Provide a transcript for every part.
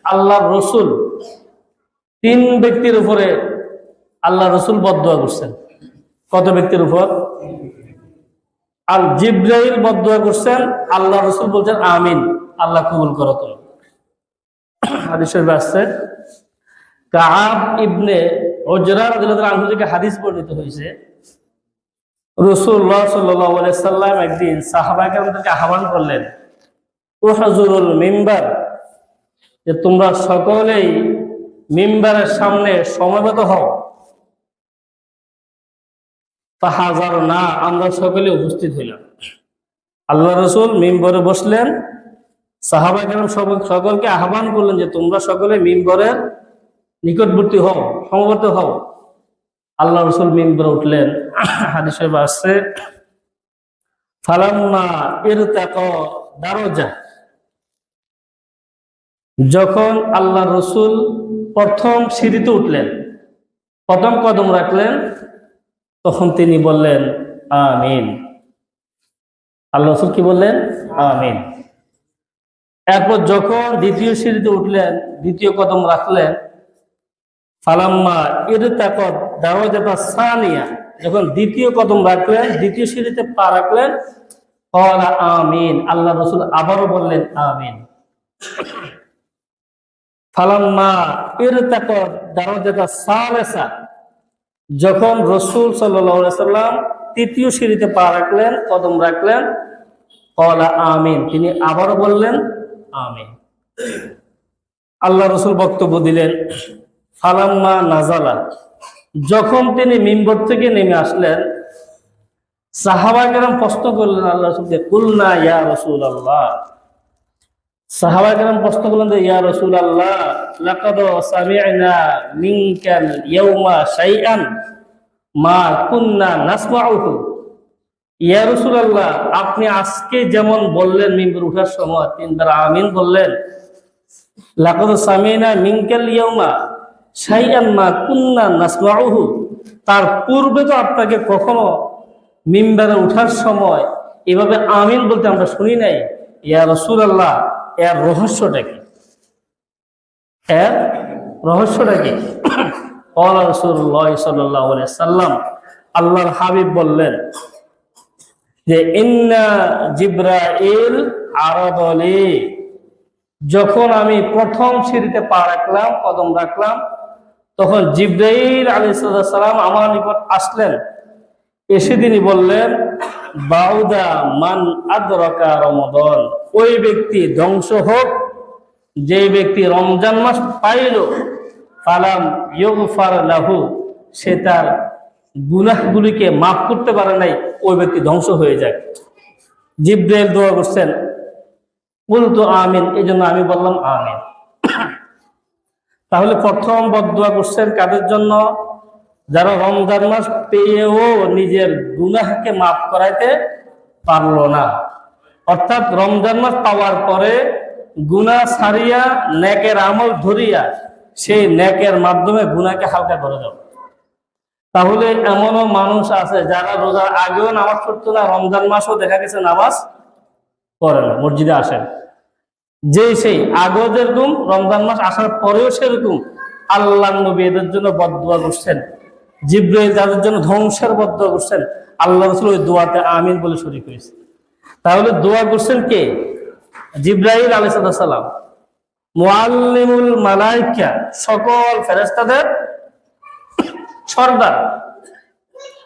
আল্লাহর রসুল তিন ব্যক্তির উপরে আল্লাহ রসুল বদদুয়া করছেন। কত ব্যক্তির উপর? আল জিব্রাইল বদদুয়া করছেন, আল্লাহ রসুল বলছেন আমিন, আল্লাহ কবুল করো। তো হাদিস শরীফে আসছে, কাআব ইবনে উজরা রাদিয়াল্লাহু আনহু থেকে হাদিস বর্ণিত হয়েছে, রাসূলুল্লাহ সাল্লাল্লাহু আলাইহি সাল্লাম একদিন সাহাবা কেরামদেরকে আহ্বান করলেন, উহজুরুল মিম্বার, যে তোমরা সকলেই মিম্বারের সামনে সমবেত হও। ফাহাজার না, আমরা সকলে উপস্থিত হইলাম। আল্লাহ রসুল মিম্বরে বসলেন, সাহাবা কেরাম সকলকে আহ্বান করলেন যে তোমরা সকলে মিম্বরের নিকটবর্তী হও, সমবেত হও। আল্লাহ রসুল মিম্বরে উঠলেন। হাদিসে আসছে, ফালাম্মা ইরতাকা দারজা, যখন আল্লাহ রসুল প্রথম সিঁড়িতে উঠলেন, প্রথম কদম রাখলেন, তখন তিনি বললেন আমিন। আল্লাহ রসুল কি বললেন? আমিন। এরপর যখন দ্বিতীয় সিঁড়িতে উঠলেন, দ্বিতীয় কদম রাখলেন, ফালাম্মা ইরতাকা দারজাতা সানিয়া, যখন দ্বিতীয় কদম রাখলেন, দ্বিতীয় সিঁড়িতে পা রাখলেন, ক্বালা আমিন, আল্লাহ রসুল আবারও বললেন আমিন। ফালাম্মা ইরতাকা দারজাতা সালিসা, যখন রাসূল সাল্লাল্লাহু আলাইহি সাল্লাম তৃতীয় সিঁড়িতে পা রাখলেন, কদম রাখলেন, ক্বালা আমিন, তিনি আবারও বললেন আমিন। আল্লাহ রসুল বক্তব্য দিলেন, ফালাম্মা নাজালা, যখন তিনি মিম্বর থেকে নেমে আসলেন, সাহাবা কেরাম প্রশ্ন করলেন আল্লাহ রসুলকে, কুলনা ইয়া রাসূলুল্লাহ, সাহাবা কেরাম প্রশ্ন করলেন যে ইয়া রাসূলুল্লাহ, লাকাদ সামি'না মিনকাল ইয়াউমা শাইআন মা কুননা নাসমাউহু। ইয়া রাসূলুল্লাহ, আপনি আজকে যেমন বললেন মিম্বর ওঠার সময় তিনবার আমিন বললেন, লাকাদ সামি'না মিনকাল ইয়াউমা শাইআন মা কুননা নাসমাউহু, তার পূর্বে তো আপনাকে কখনো মিম্বরে ওঠার সময় এভাবে আমিন বলতে আমরা শুনি নাই। ইয়া রাসূলুল্লাহ, এর রহস্যটা কি? এর রহস্যটা কি? ক্বালা রাসূলুল্লাহ সাল্লাল্লাহু আলাইহি সাল্লাম, আল্লাহর হাবিব বললেন যে ইন্না জিবরাইল আরাদালি, যখন আমি প্রথম সিঁড়িতে পা রাখলাম, কদম রাখলাম, তখন জিবরাইল আলাইহিস সালাম আমার নিকট আসলেন। এসে তিনি বললেন, বাউদা মান আদরাকা রমাদান, ওই ব্যক্তি ধ্বংস হোক যে ব্যক্তি রমজান মাস পাইল, ফালাম ইউগফার লাহু, সে তার গুনাহগুলিকে মাফ করতে পারে নাই, ওই ব্যক্তি ধ্বংস হয়ে যায়। জিবরাইল দোয়া করছেন, কুলতু আমিন, এই জন্য আমি বললাম আমিন। তাহলে প্রথম বদদুয়া করছেন কাদের জন্য? যারা রমজান মাস পেয়েও নিজের গুনাহকে মাফ করাইতে পারলো না, অর্থাৎ রমজান মাস পাওয়ার পরে গুনাহ ছাড়িয়া নেকের আমল ধরিয়া সেই নেকের মাধ্যমে গুনাহকে হালকা করে দাও। তাহলে এমনও মানুষ আছে যারা রোজার আগেও নামাজ পড়তো না, রমজান মাসও দেখা গেছে নামাজ পড়ে না, মসজিদে আসেন, যে সেই আগেও যেরকম রমজান মাস আসার পরেও সেরকম আল্লাহর নবী এদের জন্য বদদুয়া করছেন। জিবরাইল যাদের জন্য ধ্বংসের বদদুয়া করছেন, আল্লাহ রাসূল ওই দোয়াতে আমিন বলে শরীক হয়েছে। তাহলে দোয়া করছেন কে? জিবরাইল আলাইহিস সালাম, মুআল্লিমুল মালায়েকা, সকল ফেরেশতাদের সরদার।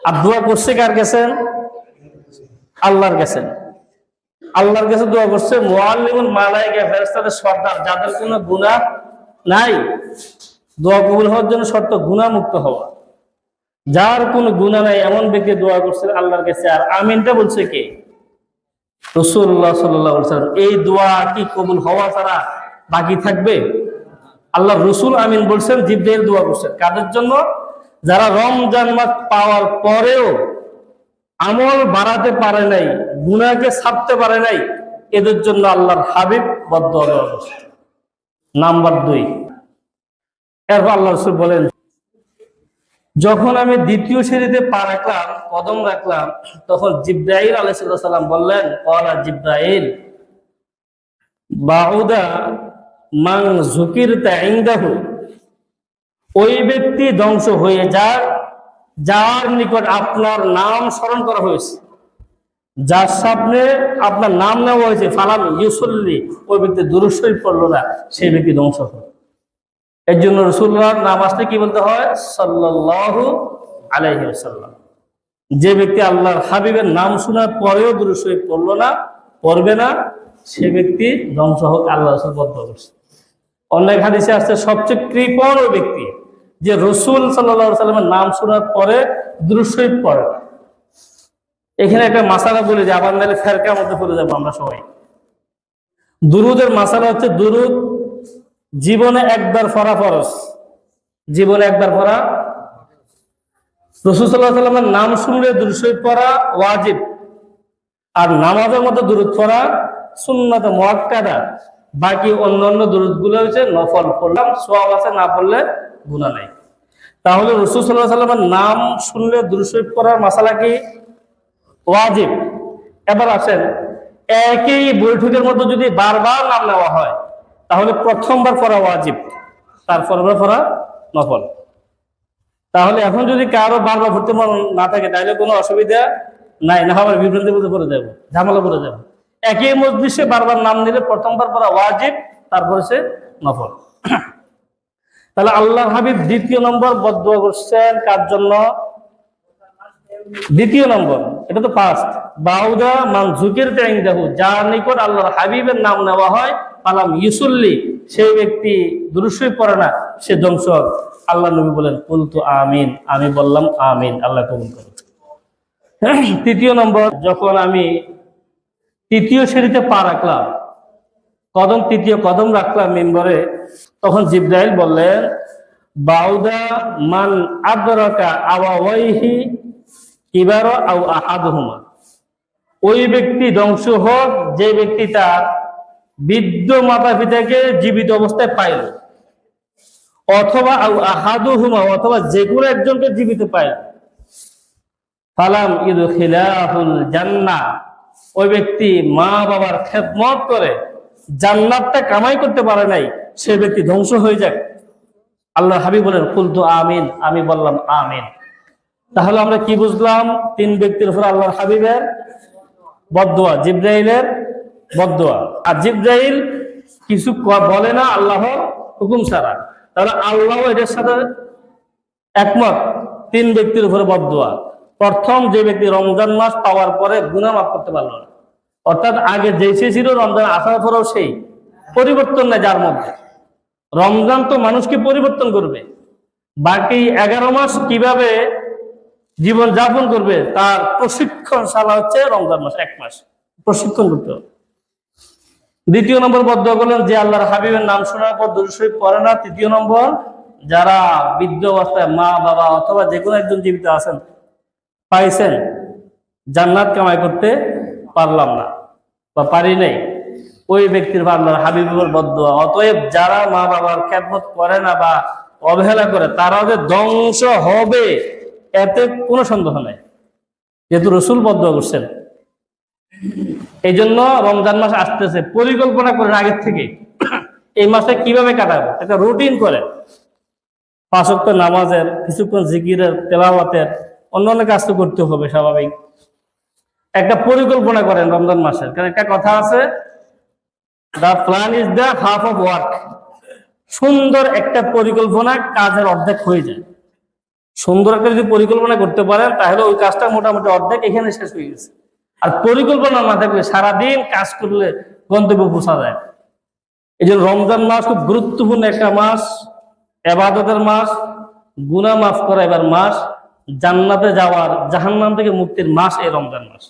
আর দোয়া করছে কার কাছে? আল্লাহর কাছে। আল্লাহর কাছে দোয়া করছে মুআল্লিমুল মালায়েকা, ফেরেশতাদের সরদার, যাদের কোনো গুনাহ নাই। দোয়া কবুল হওয়ার জন্য শর্ত গুনাহ মুক্ত হওয়া। যার কোনো গুনাহ নাই এমন ব্যক্তি দোয়া করছে আল্লাহর কাছে। আর আমিনটা বলছে কে? রাসূলুল্লাহ সাল্লাল্লাহু আলাইহি ওয়াসাল্লাম। এই দোয়া কি কবুল হওয়া ছাড়া বাকি থাকবে? আল্লাহ রসুল আমিন বলছেন, জিবরাইল দোয়া করছেন কাদের জন্য? যারা রমজান মাস পাওয়ার পরেও আমল বাড়াতে পারে নাই, গুনাহকে ছাড়তে পারে নাই, এদের জন্য আল্লাহর হাবিব বদদুয়া করছেন। নাম্বার 2, এরপর আল্লাহ রসুল বলেন, যখন আমি দ্বিতীয় সিঁড়িতে পা রাখলাম, কদম রাখলাম, তখন জিবরাইল আলাইহিস সালাম বললেন, ক্বালা জিবরাইল বাউদা মান যুকিরতা ইনদাহু, ওই ব্যক্তি ধ্বংস হয়ে যাক যার নিকট আপনার নাম স্মরণ করা হয়েছে, যার সামনে আপনার নাম নেওয়া হয়েছে, ফালাম ইউসল্লি, ওই ব্যক্তি দুরূদ শরীফ পড়লো না, সেই ব্যক্তি ধ্বংস হয়। এর জন্য রাসূলুল্লাহর নাম আসলে কি বলতে হয়? সাল্লাল্লাহু আলাইহি ওয়াসাল্লাম। যে ব্যক্তি আল্লাহর হাবিবের নাম শোনার পরেও দুরূদ শরীফ পড়লো না, পড়বে না, সে ব্যক্তি ধ্বংস হোক, আল্লাহ রাসূল বদদুয়া করছে। অন্য এক হাদিসে আসছে সবচেয়ে কৃপণ ওই ব্যক্তি যে রাসূল সাল্লাল্লাহু আলাইহি ওয়াসাল্লামের নাম শোনার পরে দুরূদ শরীফ পড়ে না। এখানে একটা মাসালা বলে যে আবার নাহলে ফেরকার মধ্যে পড়ে যাবো আমরা সবাই। দুরুদের মাসালা হচ্ছে দুরুদ জীবনে একবার পড়া ফরজ, জীবনে একবার পড়া। রাসূল সাল্লাল্লাহু আলাইহি ওয়াসাল্লামের নাম শুনলে দুরূদ শরীফ পড়া ওয়াজিব, আর নামাজের মধ্যে দুরূদ পড়া সুন্নাত মুআক্কাদা। বাকি অন্যান্য দুরূদ গুলো হচ্ছে নফল, পড়লাম সওয়াব আছে, না পড়লে গুনাহ নাই। তাহলে রাসূল সাল্লাল্লাহু আলাইহি ওয়াসাল্লামের নাম শুনলে দুরূদ শরীফ পড়ার মাসালা কি? ওয়াজিব। এবার আসেন, একই বৈঠকের মধ্যে যদি বারবার নাম নেওয়া হয় তাহলে প্রথমবার পড়া ওয়াজিব, তারপর পড়া নফল। তাহলে এখন যদি কারো বারবার পড়তে মন না থাকে তাহলে কোনো অসুবিধা নাই, না আবার বিভ্রান্তির মধ্যে পড়ে যাবো, ঝামেলা পড়ে যাবো। একই মজলিসে বারবার নাম নিলে প্রথমবার পড়া ওয়াজিব, তারপরে সে নফল। তাহলে আল্লাহর হাবিব দ্বিতীয় নম্বর বদদুয়া করছেন কার জন্য? দ্বিতীয় নম্বর, এটা তো ফার্স্ট। বাউদা মান যুকিরতা ইনদাহু, যার নিকট আল্লাহর হাবিবের নাম নেওয়া হয়, ফালাম ইউসল্লি, সেই ব্যক্তি দুরূদ শরীফ পড়ে না, সে ধ্বংস। আল্লাহ নবী বলেন কুলতু আমিন, আমি বললাম আমিন, আল্লাহ কবুল করুন। তৃতীয় নম্বর, যখন আমি তৃতীয় সিঁড়িতে পা রাখলাম, তৃতীয় কদম রাখলাম মিম্বরে, তখন জিবরাইল বললেন বাউদা মান আদরাকা আওয়াইহি কিবারা আও আহাদুহুমা, ওই ব্যক্তি ধ্বংস হোক যে ব্যক্তি তার বৃদ্ধ মাতা পিতাকে জীবিত অবস্থায় পাইল, অথবা আও আহাদুহুমা, অথবা যে কোনো একজনকে জীবিত পাইল। ফালাম ইদখিলাহুল জান্নাহ, ওই ব্যক্তি মা বাবার খেদমত করে জান্নাতটা কামাই করতে পারে নাই, সে ব্যক্তি ধ্বংস হয়ে যাক। আল্লাহ হাবিব বলেন কুলতু আমিন, আমি বললাম আমিন। তাহলে আমরা কি বুঝলাম? তিন ব্যক্তির উপর আল্লাহর হাবিবের বদদুয়া, জিবরাইলের বদদুয়া। আর জিবরাইল কিছু বলে না আল্লাহর হুকুম ছাড়া, তাহলে আল্লাহ এটার সাথে একমত। তিন ব্যক্তির উপরে বদদুয়া। প্রথম যে ব্যক্তি রমজান মাস পাওয়ার পরে গুনাহ মাফ করতে পারল না, অর্থাৎ আগে যে ছিল রমজান আসার পরেও সেই পরিবর্তন নেই যার মধ্যে। রমজান তো মানুষকে পরিবর্তন করবে, বাকি 11 মাস কিভাবে জীবন যাপন করবে তার প্রশিক্ষণ শালা হচ্ছে রমজান মাস, 1 মাস প্রশিক্ষণ করতে হবে। দ্বিতীয় নম্বর বদদুয়া করলেন যে আল্লাহর হাবিবের নাম শোনার পর দুরূদ শরীফ পড়ে না। তৃতীয় নম্বর, যারা বৃদ্ধ অবস্থায় মা বাবা অথবা যে কোনো একজন জীবিত আছেন, পাইছেন জান্নাত কামাই করতে পারলাম না বা পারি নাই, ওই ব্যক্তির আল্লাহর হাবিবের বদদুয়া। অতএব যারা মা বাবার খেদমত করে না বা অবহেলা করে তারা যে ধ্বংস হবে এতে কোনো সন্দেহ নাই, যেহেতু রাসূল বদদুয়া করছেন। এই জন্য রমজান মাস আসতেছে, পরিকল্পনা করেন আগের থেকে এই মাসে কিভাবে কাটাবো, একটা রুটিন করে 5 ওয়াক্ত নামাজের, কিছুক্ষণ জিকিরের, তেলাওয়াতের, অন্যান্য কাজ তো করতে হবে স্বাভাবিক। একটা পরিকল্পনা করেন রমজান মাসের, কারণ একটা কথা আছে the plan is the half of work. সুন্দর একটা পরিকল্পনা কাজের অর্ধেক হয়ে যায়। সুন্দর একটা যদি পরিকল্পনা করতে পারেন তাহলে ওই কাজটা মোটামুটি অর্ধেক এখানে শেষ হয়ে গেছে। আর পরিকল্পনা না থাকলে সারাদিন কাজ করলে গন্তব্য পৌঁছা যায়। এই জন্য রমজান মাস খুব গুরুত্বপূর্ণ একটা মাস, ইবাদতের মাস, গুনাহ মাফ করা এবার মাস, জান্নাতে যাওয়ার, জাহান্নাম থেকে মুক্তির মাস এই রমজান মাস।